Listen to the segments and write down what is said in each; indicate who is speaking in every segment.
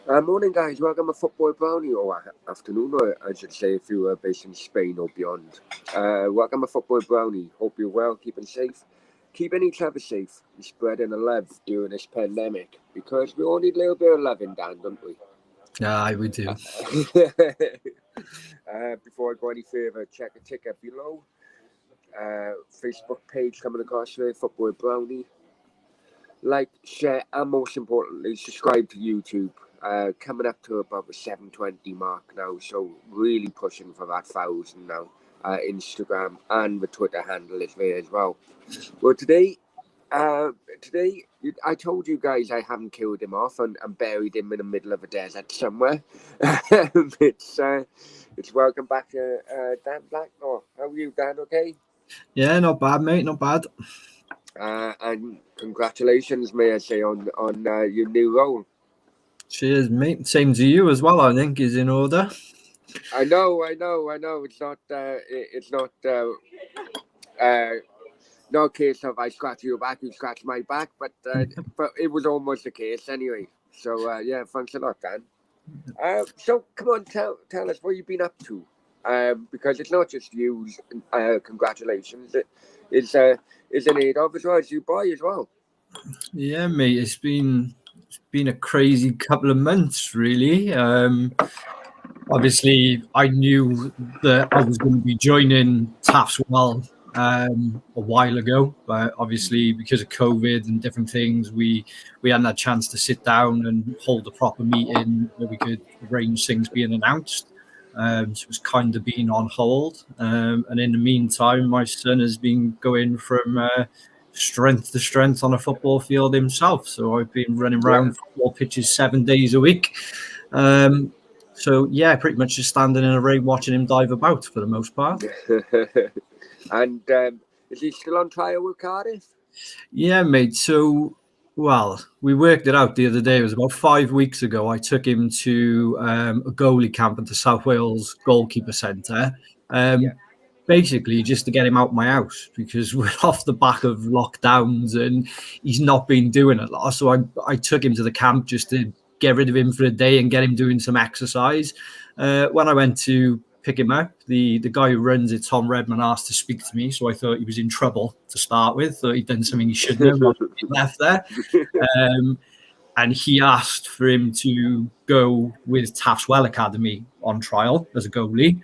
Speaker 1: Morning, guys. Welcome to Football Brownie, or afternoon, or I should say, if you are based in Spain or beyond. Welcome to Football Brownie. Hope you're well, keeping safe, keeping each other safe, and spreading the love during this pandemic because we all need a little bit of loving, Dan, don't we?
Speaker 2: Yeah, we do.
Speaker 1: Before I go any further, check a ticket below. Facebook page coming across here, Football Brownie. Like, share, and most importantly, subscribe to YouTube. Coming up to about the 720 mark now, so really pushing for that 1,000 now. Instagram and the Twitter handle is there as well. Well, today I told you guys I haven't killed him off and buried him in the middle of a desert somewhere. It's welcome back to Dan Blakemore. How are you, Dan? Okay.
Speaker 2: Yeah, not bad, mate. Not bad.
Speaker 1: And congratulations, may I say, on your new role.
Speaker 2: Cheers, mate. Same to you as well. I think is in order.
Speaker 1: I know. Not a case of I scratch your back, you scratch my back, but it was almost the case anyway. So yeah, thanks a lot, Dan. So come on, tell us what you've been up to, because it's not just you. Congratulations, it's an aid of as well as you boy as well.
Speaker 2: Yeah, mate. It's been a crazy couple of months, really. Obviously, I knew that I was going to be joining Taffs Well a while ago, but obviously because of COVID and different things, we hadn't had a chance to sit down and hold a proper meeting where we could arrange things being announced. So it's kind of been on hold. And in the meantime, my son has been going from strength to strength on a football field himself. So I've been running
Speaker 1: Yeah.
Speaker 2: around football pitches 7 days a week. So yeah, pretty much just standing in a rain watching him dive about for the most part.
Speaker 1: And is he still on trial with Cardiff?
Speaker 2: Yeah, mate. So, well, we worked it out the other day. It was about 5 weeks ago. I took him to a goalie camp at the South Wales Goalkeeper Centre.
Speaker 1: Yeah.
Speaker 2: Basically, just to get him out my house because we're off the back of lockdowns and he's not been doing a lot. So I took him to the camp just to get rid of him for a day and get him doing some exercise. When I went to pick him up, the guy who runs it, Tom Redman, asked to speak to me. So I thought he was in trouble to start with. Thought he'd done something he shouldn't have, not left there. And he asked for him to go with Taffs Well Academy on trial as a goalie.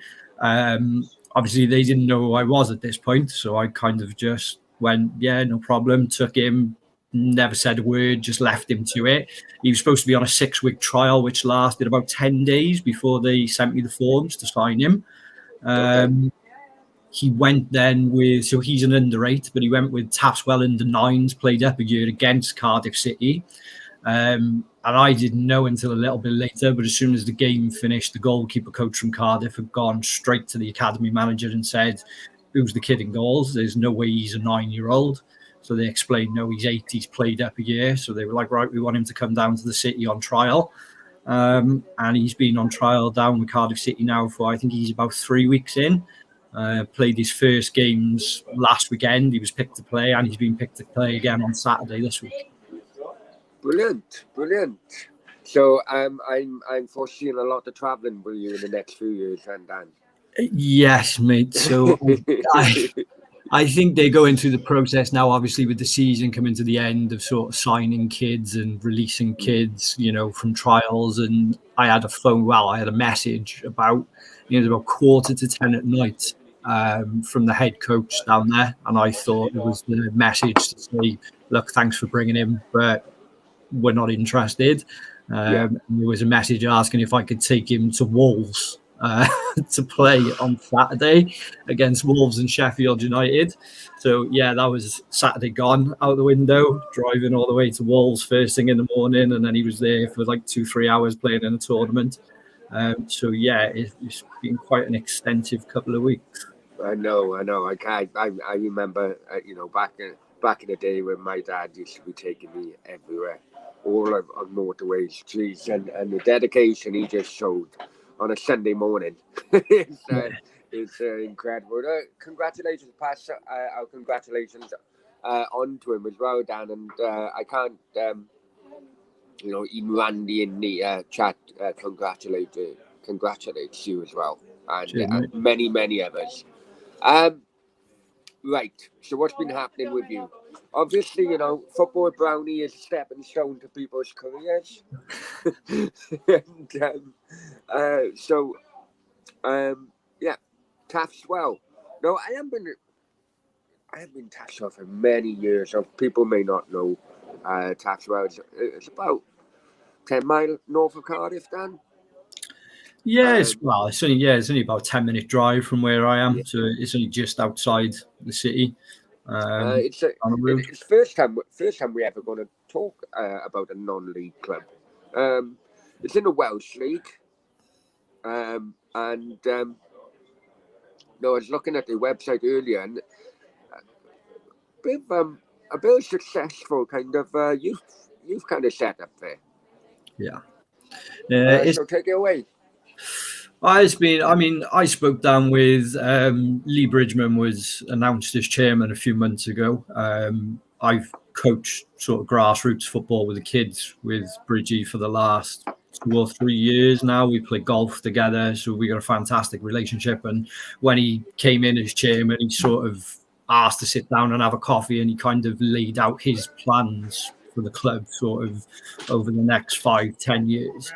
Speaker 2: Obviously, they didn't know who I was at this point, so I kind of just went, yeah, no problem, took him, never said a word, just left him to it. He was supposed to be on a 6-week trial, which lasted about 10 days before they sent me the forms to sign him.
Speaker 1: Okay.
Speaker 2: He went then with, so he's an under 8, but he went with Taffs Well under 9s, played up a year against Cardiff City. And I didn't know until a little bit later, but as soon as the game finished, the goalkeeper coach from Cardiff had gone straight to the academy manager and said, who's the kid in goals? There's no way he's a 9-year-old. So they explained, no, he's 8, he's played up a year. So they were like, right, we want him to come down to the city on trial. And he's been on trial down with Cardiff City now for, I think he's about 3 weeks in. Played his first games last weekend. He was picked to play, and he's been picked to play again on Saturday this week.
Speaker 1: Brilliant. So I'm foreseeing a lot of travelling with you in the next few years, and Dan.
Speaker 2: Yes, mate. So I think they're going through the process now, obviously, with the season coming to the end of sort of signing kids and releasing kids, from trials. And I had a message about, it was about 9:45 at night from the head coach down there. And I thought it was the message to say, look, thanks for bringing him, but we're not interested.
Speaker 1: Yeah.
Speaker 2: There was a message asking if I could take him to Wolves to play on Saturday against Wolves and Sheffield United. So yeah, that was Saturday gone out the window, driving all the way to Wolves first thing in the morning, and then he was there for like 2-3 hours playing in a tournament. So yeah, it's been quite an extensive couple of weeks.
Speaker 1: I know. I remember, back in the day when my dad used to be taking me everywhere, all on motorways, streets, and the dedication he just showed on a Sunday morning. It's incredible. Congratulations, Pastor. Our congratulations on to him as well, Dan. And even Randy in the chat congratulates you as well, and many others. Right. So what's been happening with you? Obviously, football brownie is a stepping stone to people's careers. And yeah, Taffs Well. No, I have been Taffs Well for many years. So people may not know Taffs Well. It's about 10 miles north of Cardiff, Dan.
Speaker 2: Yeah, it's only about a 10-minute drive from where I am, so it's only just outside the city.
Speaker 1: It's the first time we're ever going to talk about a non-league club. It's in the Welsh League, and I was looking at the website earlier, and a very successful kind of youth kind of setup there.
Speaker 2: Yeah.
Speaker 1: So take it away.
Speaker 2: I spoke down with Lee Bridgman was announced as chairman a few months ago. I've coached sort of grassroots football with the kids with Bridgie for the last 2 or 3 years now. We play golf together, so we got a fantastic relationship. And when he came in as chairman, he sort of asked to sit down and have a coffee, and he kind of laid out his plans for the club sort of over the next 5-10 years.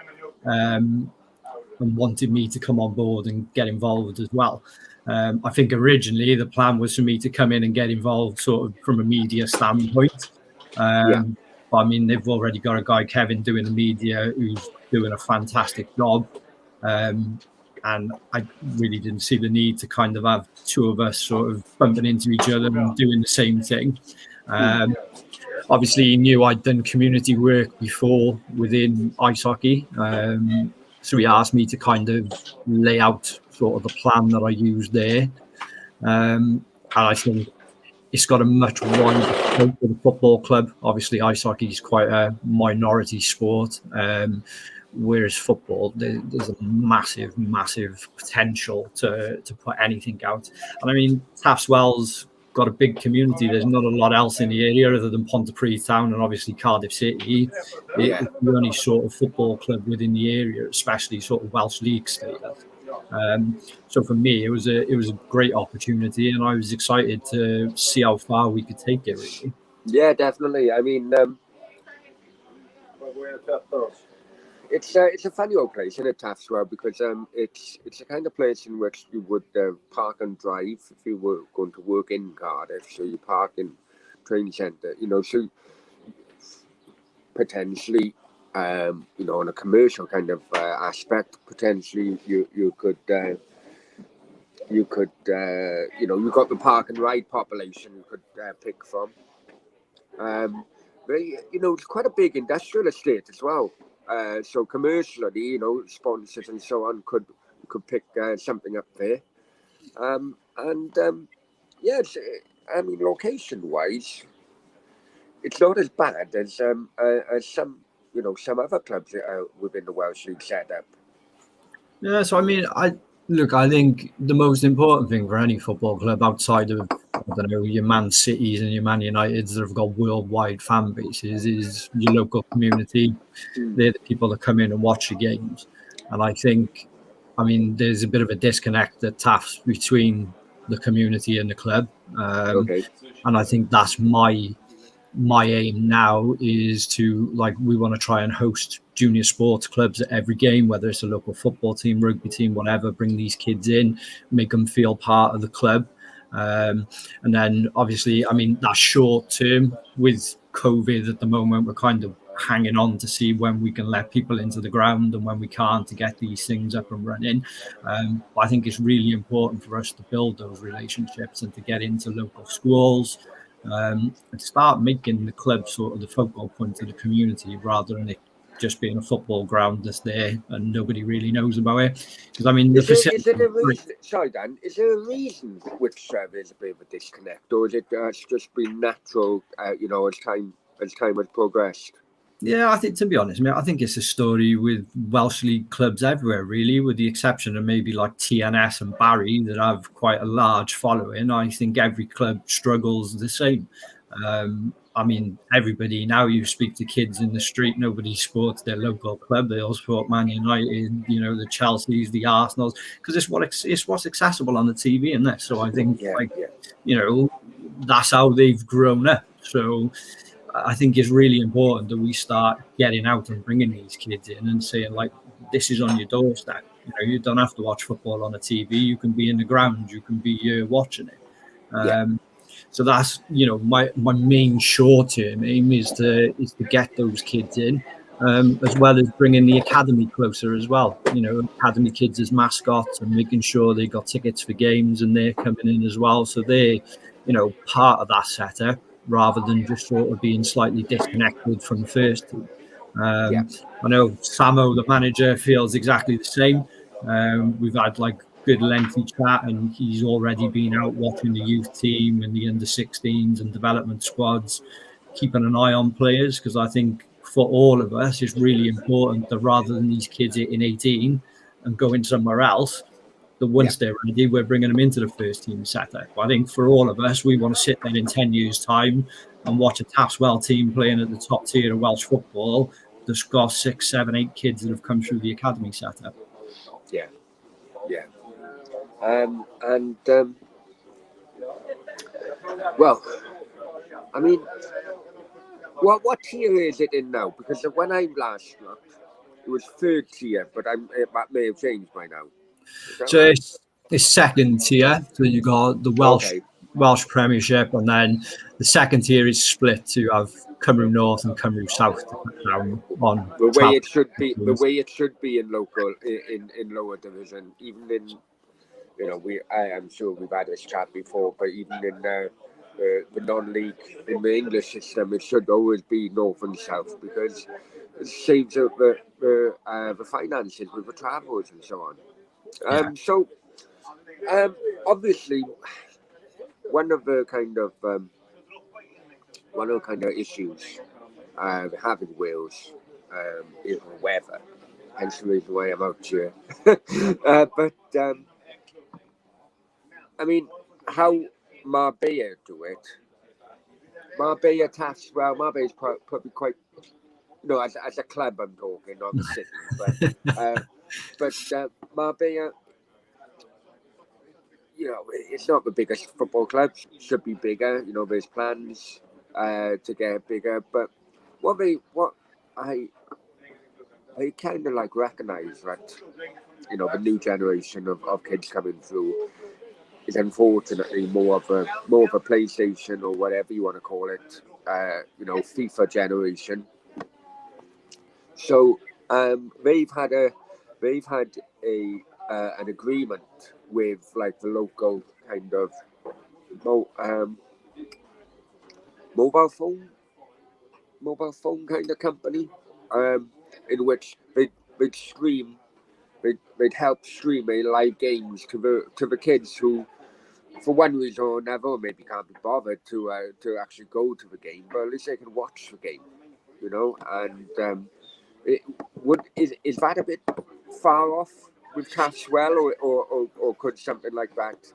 Speaker 2: And wanted me to come on board and get involved as well. I think originally the plan was for me to come in and get involved sort of from a media standpoint. But I mean, they've already got a guy, Kevin, doing the media who's doing a fantastic job. And I really didn't see the need to kind of have two of us sort of bumping into each other and doing the same thing. Obviously, he knew I'd done community work before within ice hockey. So he asked me to kind of lay out sort of the plan that I used there. And I think it's got a much wider scope for the football club. Obviously, ice hockey is quite a minority sport, whereas football, there's a massive potential to put anything out. And I mean, Taffs Well's got a big community. There's not a lot else in the area other than Pontypridd Town and obviously Cardiff City. It's the only sort of football club within the area, especially sort of Welsh League status. So for me, it was a great opportunity, and I was excited to see how far we could take it. Really.
Speaker 1: Yeah, definitely. I mean, it's a funny old place, isn't it, Taffs Well? Because it's the kind of place in which you would park and drive if you were going to work in Cardiff. So you park in train centre, so potentially, on a commercial kind of aspect, potentially you could you've got the park and ride population you could pick from. But it's quite a big industrial estate as well. So commercially, sponsors and so on could pick something up there. Location-wise, it's not as bad as some other clubs within the Welsh League setup.
Speaker 2: Yeah, so I mean, I think the most important thing for any football club outside of, your Man Cities and your Man Uniteds that have got worldwide fan bases is your local community. They're the people that come in and watch the games. And I think, there's a bit of a disconnect at Taffs between the community and the club. And I think that's my aim now is to, we want to try and host junior sports clubs at every game, whether it's a local football team, rugby team, whatever, bring these kids in, make them feel part of the club. And then obviously, that's short term. With COVID at the moment, we're kind of hanging on to see when we can let people into the ground and when we can't to get these things up and running. But I think it's really important for us to build those relationships and to get into local schools and start making the club sort of the focal point of the community rather than it just being a football ground that's there and nobody really knows about it. Because
Speaker 1: is there a reason? Sorry, Dan. Is there a reason which there's a bit of a disconnect, or is it just been natural? As time has progressed.
Speaker 2: Yeah, I think, to be honest, I think it's a story with Welsh League clubs everywhere, really, with the exception of maybe like TNS and Barry that have quite a large following. I think every club struggles the same. I mean, everybody now, you speak to kids in the street, nobody supports their local club. They all support Man United, the Chelseas, the Arsenals, because it's what's accessible on the TV and that. So I think, that's how they've grown up. So I think it's really important that we start getting out and bringing these kids in and saying, like, this is on your doorstep. You don't have to watch football on a TV. You can be in the ground. You can be watching it. So that's my main short-term aim is to get those kids in, as well as bringing the academy closer as well. Academy kids as mascots and making sure they got tickets for games and they're coming in as well. So they're part of that setup rather than just sort of being slightly disconnected from the first team. I know Samo, the manager, feels exactly the same. We've had good lengthy chat, and he's already been out watching the youth team and the under-16s and development squads, keeping an eye on players, because I think for all of us it's really important that rather than these kids hitting 18 and going somewhere else, that once they're ready, we're bringing them into the first team setup. I think for all of us, we want to sit there in 10 years' time and watch a Taffs Well team playing at the top tier of Welsh football that's got 6, 7, 8 kids that have come through the academy setup.
Speaker 1: Well, I mean, what tier is it in now? Because when I last looked, it was 3rd tier, but that may have changed by now.
Speaker 2: So it's 2nd tier. So you got the Welsh Premiership, and then the 2nd tier is split to have Cymru North and Cymru South to put down on
Speaker 1: the way it should be. The way it should be in local in lower division, even in. I'm sure we've had this chat before, but even in the non-league, in the English system, it should always be north and south, because it saves up the finances with the travels and so on. So obviously, one of the kind of issues having Wales is the weather. Hence the reason why I'm out here. But I mean, how Marbella do it? Marbella, Taffs Well, Marbella is probably quite, as a club I'm talking, not the city, but Marbella, it's not the biggest football club. It should be bigger. There's plans to get bigger, but what I kind of recognise that, the new generation of kids coming through is unfortunately more of a PlayStation or whatever you want to call it, FIFA generation. So they've had an agreement with the local kind of mobile phone kind of company, in which they'd help stream live games to the kids who, for one reason or another, maybe can't be bothered to actually go to the game, but at least they can watch the game, and is that a bit far off with Taffs Well, or could something like that,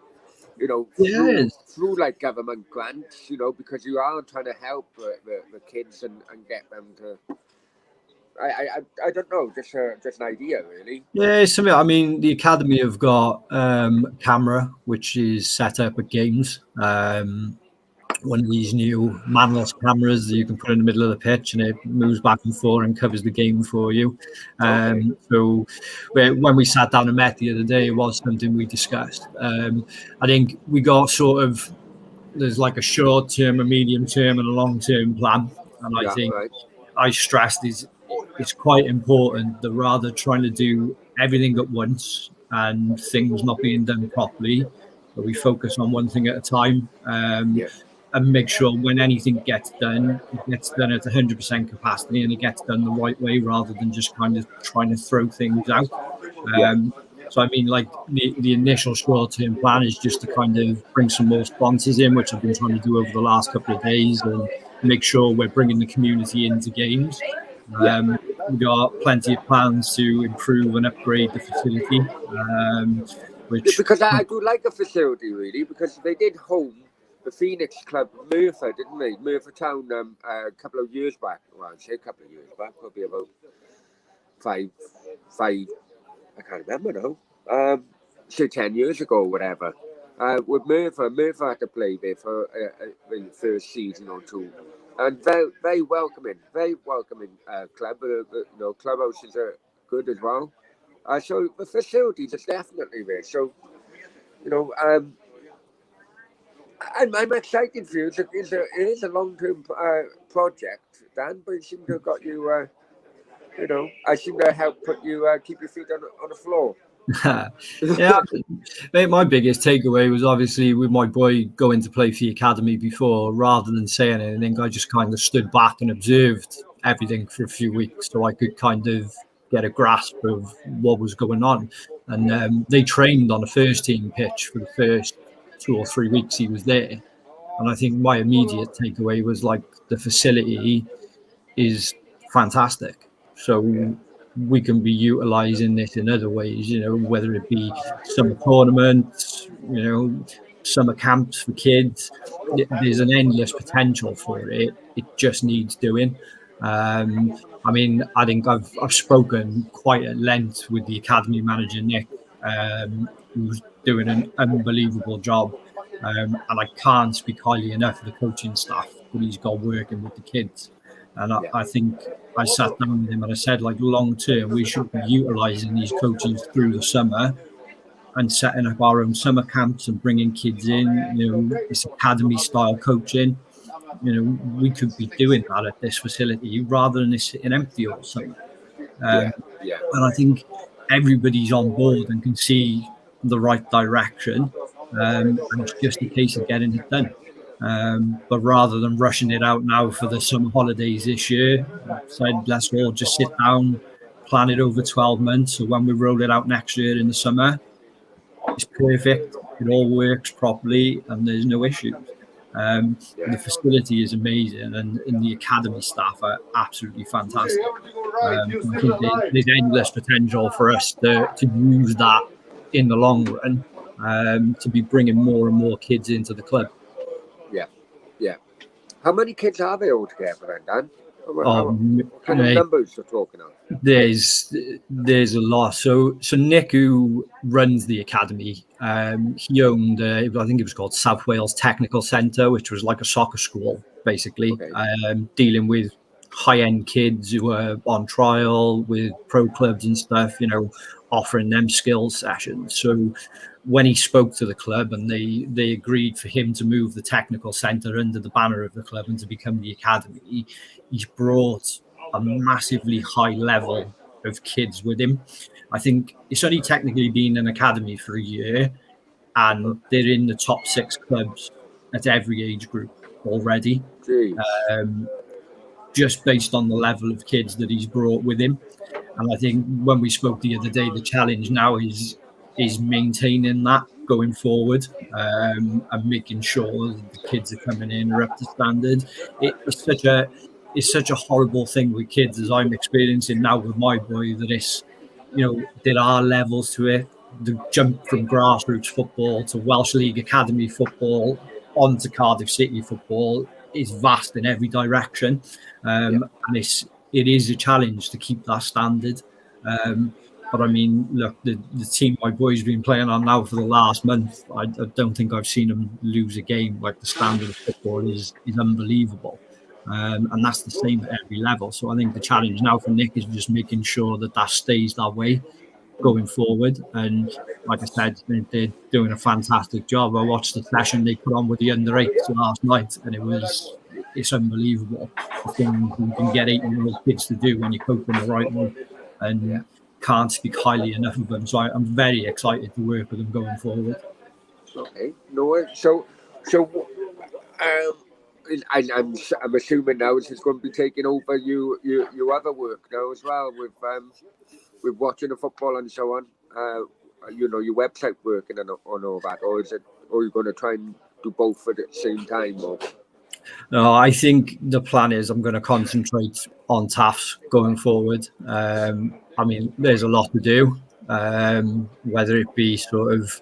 Speaker 1: through government grants, because you are trying to help the kids and get them to. I don't know, just an idea, really.
Speaker 2: Yeah, something. I mean, the academy have got camera, which is set up at games. One of these new manless cameras that you can put in the middle of the pitch, and it moves back and forth and covers the game for you. So when we sat down and met the other day, it was something we discussed. I think we got there's a short term, a medium term, and a long term plan. And I think I stressed it's quite important that rather trying to do everything at once and things not being done properly, that we focus on one thing at a time, and make sure when anything gets done, it gets done at 100% capacity and it gets done the right way, rather than just kind of trying to throw things out. So I mean, the initial short-term plan is just to kind of bring some more sponsors in, which I've been trying to do over the last couple of days, and make sure we're bringing the community into games. We've got plenty of plans to improve and upgrade the facility.
Speaker 1: Because I do like the facility, really, because they did home the Phoenix club, Merthyr, didn't they? Merthyr Town a couple of years back. Well, I'd say a couple of years back, probably about five, I can't remember now. Say 10 years ago, whatever. With Merthyr had to play there for the first season or two. And very welcoming club. Clubhouses are good as well. So the facilities are definitely there. So, I'm excited for you. It is a long-term project, Dan, but it seems to have got you, I seem to help put you, keep your feet on the floor.
Speaker 2: Yeah, mate, my biggest takeaway was obviously with my boy going to play for the academy before, rather than saying anything, I just kind of stood back and observed everything for a few weeks so I could kind of get a grasp of what was going on. And they trained on a first team pitch for the first 2 or 3 weeks he was there. And I think my immediate takeaway was like the facility is fantastic. So we can be utilising this in other ways, whether it be summer tournaments, summer camps for kids. There's an endless potential for it. It just needs doing. I think I've spoken quite at length with the academy manager, Nick, who's doing an unbelievable job. And I can't speak highly enough of the coaching staff that he's got working with the kids. And I think I sat down with him and I said, like, long term, we should be utilising these coaches through the summer and setting up our own summer camps and bringing kids in, this academy style coaching. We could be doing that at this facility rather than this sitting empty all summer. And I think everybody's on board and can see the right direction. And it's just a case of getting it done. But rather than rushing it out now for the summer holidays this year, I said, let's all just sit down, plan it over 12 months. So when we roll it out next year in the summer, it's perfect. It all works properly and there's no issues. The facility is amazing and the academy staff are absolutely fantastic. I think there's endless potential for us to use that in the long run, to be bringing more and more kids into the club.
Speaker 1: Yeah. How many kids are there altogether then, Dan? What kind of numbers you're talking of?
Speaker 2: There's a lot. So Nick, who runs the academy, he owned, I think it was called South Wales Technical Centre, which was like a soccer school, basically, dealing with high-end kids who were on trial with pro clubs and stuff, offering them skills sessions. So when he spoke to the club and they agreed for him to move the technical centre under the banner of the club and to become the academy, he's brought a massively high level of kids with him. I think it's only technically been an academy for a year and they're in the top 6 clubs at every age group already, just based on the level of kids that he's brought with him. And I think when we spoke the other day, the challenge now is maintaining that going forward, and making sure that the kids are coming in are up to standard. It's such a horrible thing with kids, as I'm experiencing now with my boy, that it's, there are levels to it. The jump from grassroots football to Welsh League Academy football onto Cardiff City football is vast in every direction. And it is a challenge to keep that standard. But I mean, look, the team my boy's been playing on now for the last month, I don't think I've seen them lose a game. Like, the standard of football is unbelievable. And that's the same at every level. So I think the challenge now for Nick is just making sure that stays that way going forward. And like I said, they're doing a fantastic job. I watched the session they put on with the under-8s last night, and it's unbelievable the things you can get 8-year-old kids to do when you coach them the right way. And can't speak highly enough of them. So I'm very excited to work with them going forward.
Speaker 1: Okay, no worries. So I'm assuming now this is going to be taking over your other work now as well, with watching the football and so on. Your website working and all that, or are you going to try and do both at the same time? Or?
Speaker 2: No, I think the plan is I'm going to concentrate on Taffs going forward. I mean, there's a lot to do, whether it be sort of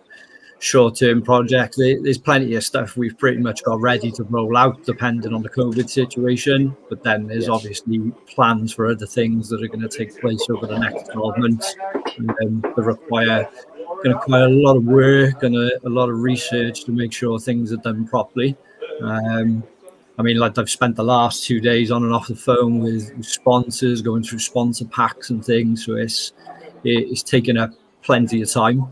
Speaker 2: short-term projects. There's plenty of stuff we've pretty much got ready to roll out, depending on the COVID situation. But then there's obviously plans for other things that are going to take place over the next 12 months. That going to require a lot of work and a lot of research to make sure things are done properly. I mean, like I've spent the last 2 days on and off the phone with sponsors, going through sponsor packs and things. So it's taken up plenty of time.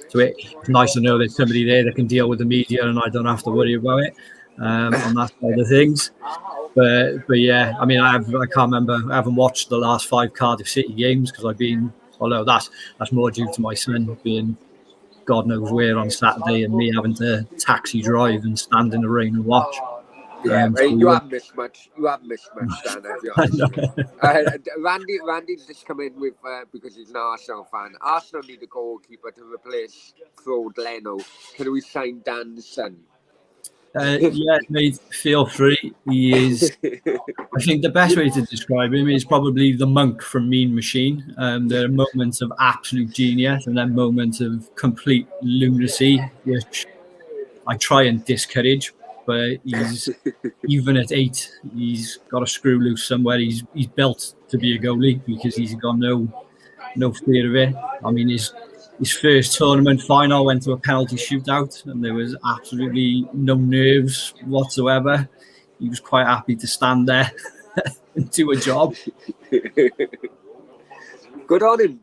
Speaker 2: So it's nice to know there's somebody there that can deal with the media, and I don't have to worry about it on that side of things. But yeah, I mean, I can't remember. I haven't watched the last 5 Cardiff City games because although that's more due to my son being God knows where on Saturday and me having to taxi drive and stand in the rain and watch.
Speaker 1: Yeah, you haven't missed much. You haven't missed much, Dan, if you're honest. Randy's just come in with, because he's an Arsenal fan. Arsenal need a goalkeeper to replace Claude Leno. Can we sign Dan's son?
Speaker 2: Yeah, mate, feel free. He is, I think the best way to describe him is probably the monk from Mean Machine. There are moments of absolute genius and then moments of complete lunacy, which I try and discourage. But he's even at 8, he's got a screw loose somewhere. He's built to be a goalie because he's got no fear of it. I mean, his first tournament final went to a penalty shootout, and there was absolutely no nerves whatsoever. He was quite happy to stand there and do a job.
Speaker 1: Good on him.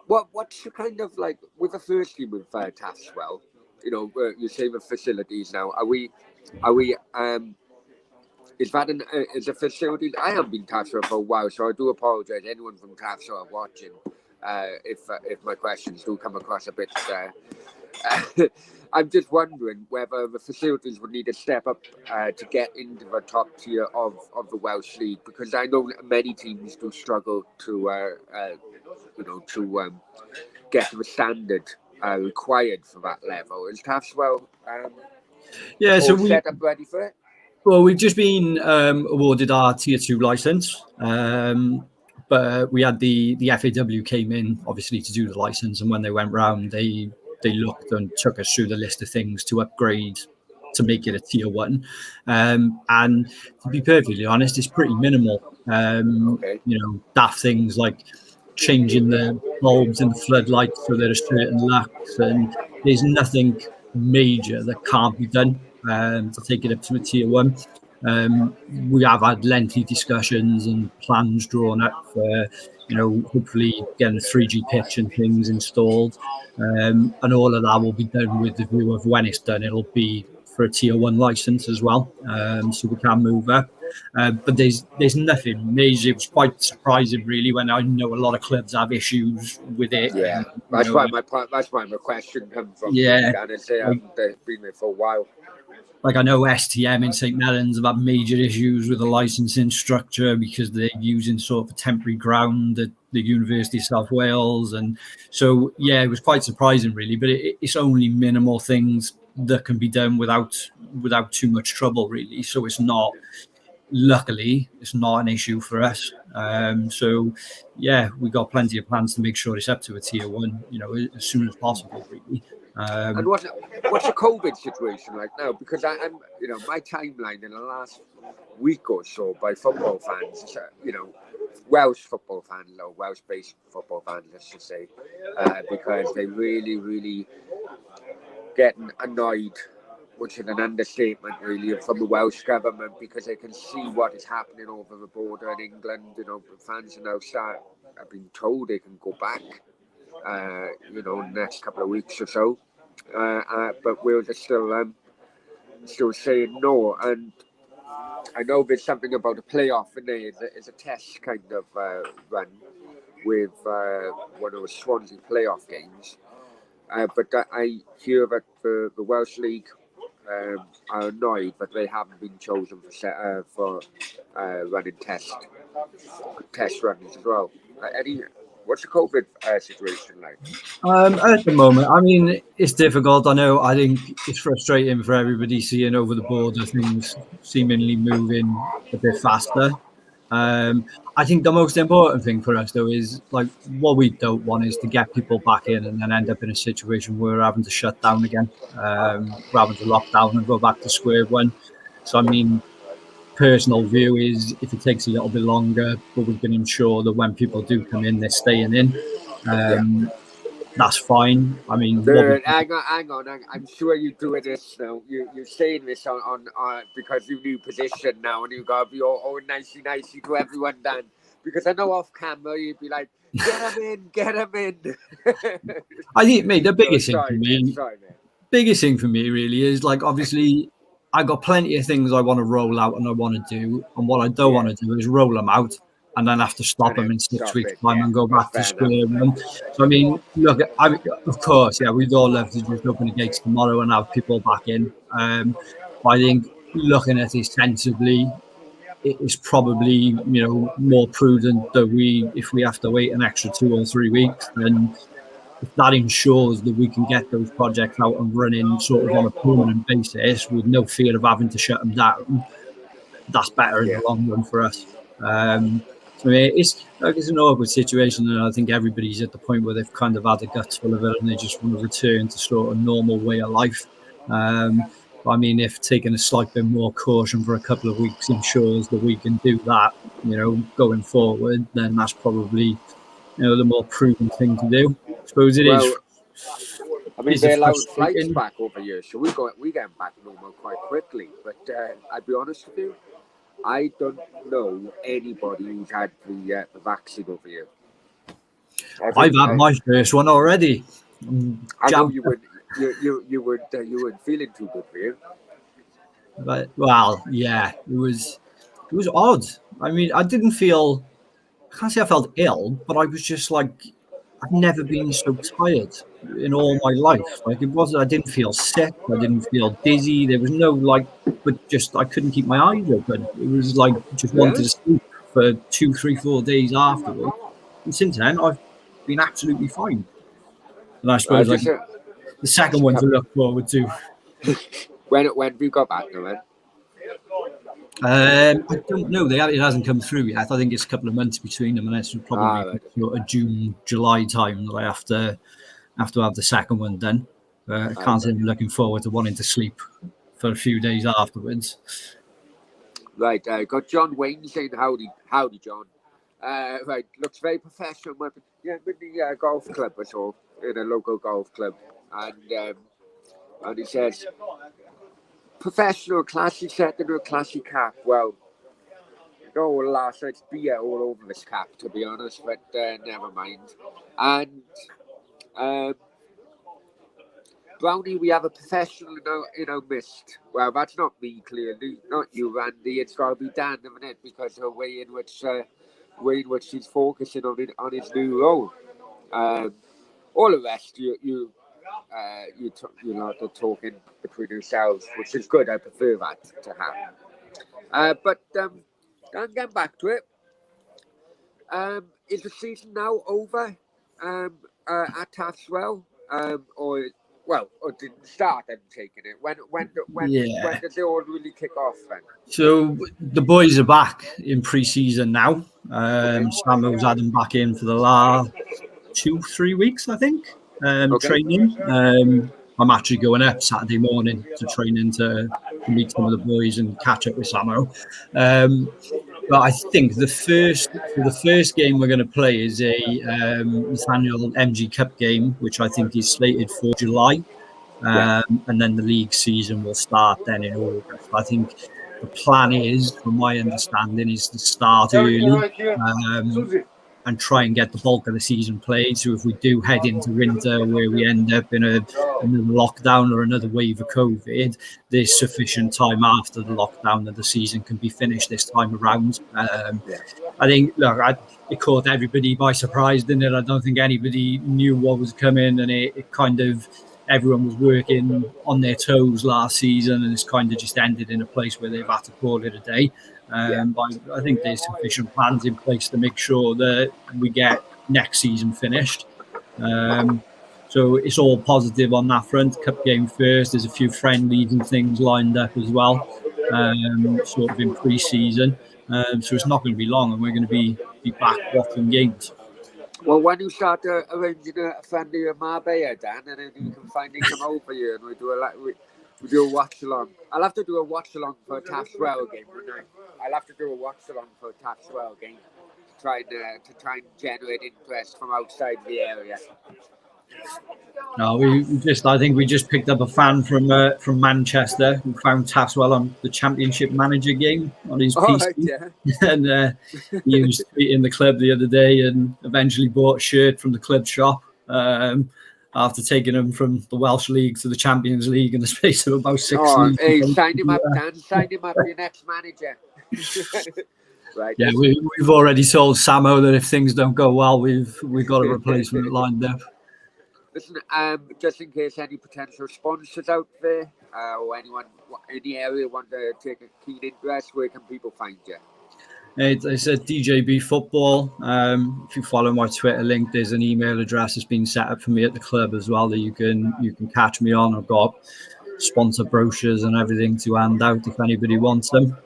Speaker 1: What's your kind of like with the first team with Taffs Well? You know, you say the facilities now. Is a facility? I haven't been Taffs Well for a while, so I do apologise. Anyone from Taffs Well watching, if my questions do come across a bit. I'm just wondering whether the facilities would need to step up to get into the top tier of the Welsh League, because I know many teams do struggle to get to the standard required for that level. Is Taffs Well so we set up ready for it?
Speaker 2: Well, we've just been awarded our Tier 2 licence, but we had the FAW came in, obviously, to do the licence, and when they went round, they looked and took us through the list of things to upgrade to make it a Tier 1. And to be perfectly honest, it's pretty minimal. You know, daft things like changing the bulbs and floodlights so there are certain lux, and there's nothing major that can't be done to take it up to a Tier 1. We have had lengthy discussions and plans drawn up for, you know, hopefully getting a 3G pitch and things installed, and all of that will be done with the view of when it's done, it'll be for a Tier 1 licence as well, so we can move up. But there's nothing major. It was quite surprising, really, when I know a lot of clubs have issues with it.
Speaker 1: Yeah, that's why my question comes from.
Speaker 2: Yeah,
Speaker 1: and say I've been there for a while.
Speaker 2: Like I know STM in St Mellons have had major issues with the licensing structure because they're using sort of a temporary ground at the University of South Wales, and so yeah, it was quite surprising, really. But it's only minimal things that can be done without too much trouble, really. So it's not. Luckily, it's not an issue for us. So, yeah, we got plenty of plans to make sure it's up to a Tier 1, you know, as soon as possible, really.
Speaker 1: And what's the COVID situation like now? Because I'm, you know, my timeline in the last week or so by football fans, you know, Welsh football fans, or Welsh-based football fans, let's just say, because they really, really getting annoyed, which is an understatement, really, from the Welsh government, because they can see what is happening over the border in England. You know, fans are now have been told they can go back, you know, in the next couple of weeks or so. But Wales are still saying no. And I know there's something about a playoff in there. It's a test kind of run with one of the Swansea playoff games. But I hear that the Welsh League are annoyed that they haven't been chosen for running test runs as well. What's the COVID situation like?
Speaker 2: At the moment, I mean, it's difficult. I think it's frustrating for everybody seeing over the border things seemingly moving a bit faster. I think the most important thing for us, though, is like what we don't want is to get people back in and then end up in a situation where we're having to shut down again, we're having to lock down and go back to square one. So, I mean, personal view is if it takes a little bit longer, but we can ensure that when people do come in, they're staying in. That's fine. I mean,
Speaker 1: hang on. I'm sure you're doing this now. You're saying this on because you new position now, and you gotta be all nicey to everyone, Dan. Because I know off camera you'd be like, get him in.
Speaker 2: I think, mate, the biggest thing for me really is like, obviously, I got plenty of things I want to roll out and I want to do, and what I don't want to do is roll them out and then have to stop them in 6 weeks' time and go back to square one. So, I mean, look, of course, we'd all love to just open the gates tomorrow and have people back in. But I think looking at it sensibly, it is probably, more prudent that if we have to wait an extra 2 or 3 weeks, then if that ensures that we can get those projects out and running sort of on a permanent basis with no fear of having to shut them down, that's better in the long run for us. So it's an awkward situation, and I think everybody's at the point where they've kind of had the guts full of it and they just want to return to sort of normal way of life. I mean, if taking a slight bit more caution for a couple of weeks ensures that we can do that, going forward, then that's probably, the more prudent thing to do. I suppose it is.
Speaker 1: I mean, they're allowing flights back over here, so we get back normal quite quickly. But I'll be honest with you, I don't know anybody who's had the vaccine over here.
Speaker 2: I've had my first one already.
Speaker 1: I know you would. You weren't feeling too good, for you.
Speaker 2: But it was odd. I mean, I can't say I felt ill, but I was just like, I've never been so tired in all my life. Like, I didn't feel sick. I didn't feel dizzy. There was no but just, I couldn't keep my eyes open. It was like, just wanted to sleep for 2, 3, 4 days afterwards. And since then, I've been absolutely fine. And I suppose the second one to look forward to.
Speaker 1: When have you got back, man?
Speaker 2: I don't know. It hasn't come through yet. I think it's a couple of months between them, and it's probably sort of June, July time that I have to have the second one done. I can't say I'm looking forward to wanting to sleep for a few days afterwards.
Speaker 1: Right, got John Wayne saying howdy, John. Right, looks very professional. With the golf club or so, in a local golf club, and he says, professional, classy setting or classy cap. Well, last night's beer all over this cap, to be honest, but never mind. And Brownie, we have a professional in our midst. Well, that's not me, clearly, not you, Randy. It's got to be Dan, isn't it? Because of the way in which he's focusing on his new role. All the rest, you're talking between yourselves, which is good. I prefer that to happen. But getting back to it, is the season now over at Taffs Well, or didn't start? I'm taking it. When did they all really kick off then?
Speaker 2: So the boys are back in pre-season now. Samuel's had them back in for the last 2-3 weeks, I think. Training. I'm actually going up Saturday morning to training to meet some of the boys and catch up with Samuel. But I think the first game we're going to play is a Nathaniel MG Cup game, which I think is slated for July, and then the league season will start then in August. I think the plan is, from my understanding, is to start early. And try and get the bulk of the season played. So if we do head into winter where we end up in another lockdown or another wave of COVID, there's sufficient time after the lockdown that the season can be finished this time around. I think, it caught everybody by surprise, didn't it? I don't think anybody knew what was coming, and it kind of, everyone was working on their toes last season, and it's kind of just ended in a place where they've had to call it a day. But I think there's sufficient plans in place to make sure that we get next season finished. So it's all positive on that front. Cup game first. There's a few friendlies and things lined up as well, sort of in pre-season. So it's not going to be long, and we're going to be back watching games.
Speaker 1: Well, when you start arranging a friendly Marbella, Dan, and then you can finally come over here and we do a watch along. I'll have to do a watch along for a Taffs Well game, wouldn't I? I'll have to do a watch along for a Taffs Well game to try and generate interest from outside the area.
Speaker 2: No, I think we just picked up a fan from Manchester who found Taffs Well on the Championship Manager game on his PC.
Speaker 1: Right, yeah.
Speaker 2: And he was tweeting the club the other day and eventually bought a shirt from the club shop after taking him from the Welsh League to the Champions League in the space of about 6
Speaker 1: seasons. Hey, sign him up, Dan. Sign him up, your next manager. Right.
Speaker 2: Yeah, we've already told Samo that if things don't go well, we've got a replacement lined up.
Speaker 1: Listen, just in case any potential sponsors out there or anyone in the area want to take a keen interest, where can people find you?
Speaker 2: I said DJB Football. If you follow my Twitter link, there's an email address that's been set up for me at the club as well that you can catch me on. I've got sponsor brochures and everything to hand out if anybody wants them.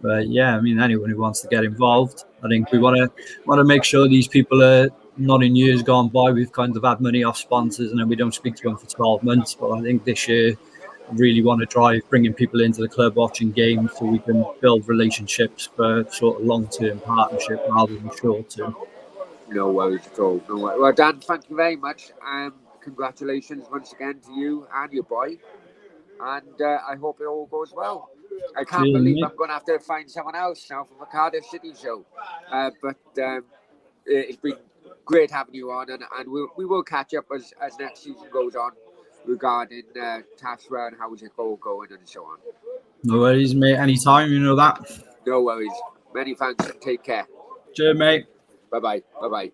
Speaker 2: But yeah, I mean, anyone who wants to get involved, I think we want to make sure these people are not in years gone by. We've kind of had money off sponsors and then we don't speak to them for 12 months. But I think this year, I really want to drive bringing people into the club, watching games, so we can build relationships for sort of long-term partnership rather than short-term.
Speaker 1: No worries at all. No worries. Well, Dan, thank you very much. Congratulations once again to you and your boy. And I hope it all goes well. I can't believe I'm going to have to find someone else now for the Cardiff City show. But it's been great having you on, and we will catch up as next season goes on regarding Taffs Well and how is it all going and so on.
Speaker 2: No worries, mate. Anytime, you know that.
Speaker 1: No worries. Many thanks. Take care.
Speaker 2: Cheers, mate.
Speaker 1: Bye-bye. Bye-bye.